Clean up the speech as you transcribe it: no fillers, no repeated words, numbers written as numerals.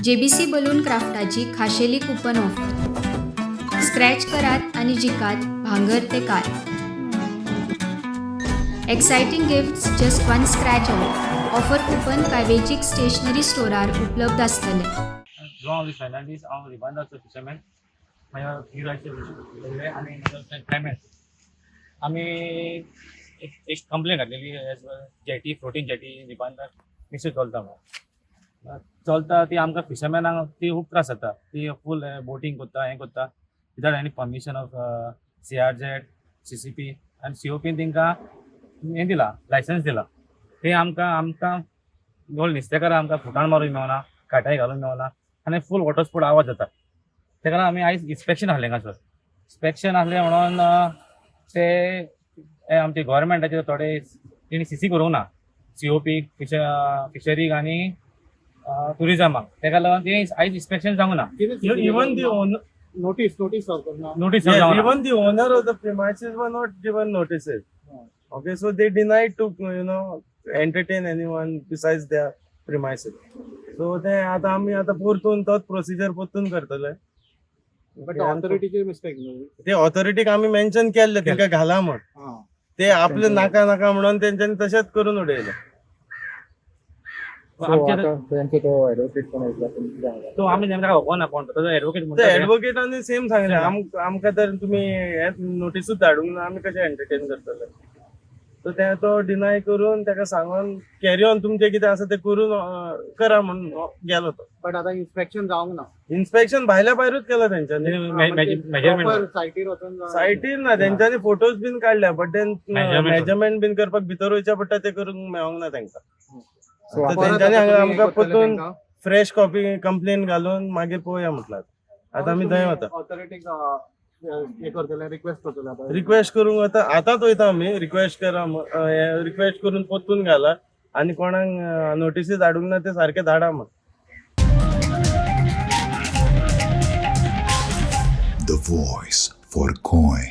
JBC balloon क्राफ्टाची खाशेली coupon offer. Scratch करात आणि जिकात भांगर ते car. Exciting gifts just one scratch away. Offer coupon कावेजीक स्टेशनरी स्टोरार उपलब्ध असतले. João Luís Fernandes, ao Ribanda Fisherman, माझ्या फिरायचे आणि क्लायमेट आम्ही एक कंप्लेंट घातलेली jetty floating jetty Ribandar mix चलता ती आमकां फिशरमॅनाक ती खूब त्रास जाता. ती फूल बोटींग करता हें करता without any permission of CRZ, CCP आनी COPन तांकां हें दिला लायसन्स दिला. ते आमकां गोल नुस्तेकारां आमकां फुटाण मारूंक मेळना, काटाय घालूंक मेळना आनी फूल वॉटर स्पोर्ट आवाज जाता. तेका लागून आमी आयज इन्स्पेक्शन आहलें हांगासर. इन्स्पेक्शन आहलें म्हणून ते आमचे गव्हर्मेंटाचे थोडे तेणी CC करूंक ना. COP फिशरीक आनी टुरिजमाक. तेका लागून ते आयज इन्स्पेक्शन जावंक ना. Even the owner, notice notice जावंक ना. even the owner of the premises were not given notices. Okay, so they denied to entertain anyone besides their premises. So ते आता आम्ही आता परतून तोच प्रोसिजर परतून करतले. बट ऑथॉरिटीचे मिस्टेक न्हू. ते ऑथॉरिटीक आम्ही मेन्शन केल्ले तांकां घाला म्हण. ते आपले नाका नाका म्हणून तेंच्यांनी तशेंच करून उडयले. तो आमी तेंकां वोकोना कोण तो एडवोकेट ते म्हणटा एडवोकेटांनी सेम सांगले आमकां तर तुमी नोटीसूच धाडूंक ना आमी कशें एंटरटेन करतले. सो ते तो डिनाय करून ताका सांगून कॅरी ऑन तुमचें कितें आसा तें करून करा म्हणून गेलो तो. बट आता इन्स्पेक्शन जावंक ना. इन्स्पेक्शन भायल्या भायरूच केलं तेंच्यांनी. मेजरमेंट सायटीर वचून सायटीर ना तेंच्यांनी फोटोज बीन काडल्या बट ते Measurement. मेजरमेंट बीन करपाक भितर वयच्या पडटा ते करूंक मेळोंक ना तांकां. So आता परत तेंच्यांनी आता तुम्ही आमकां करतले परतून तेंकां? फ्रेश कॉपी कंप्लेन घालून मागीर पळोवया म्हटलं. आता आमी थंय वता ऑथॉरिटीक हे करतले रिक्वेस्ट करतले आता. रिक्वेस्ट करूंक आतांच वयता आमी रिक्वेस्ट करा रिक्वेस्ट करून परतून घाला आनी कोणाक नोटीसी धाडूंक ना ते सारखे धाडा मग. The voice for Koi.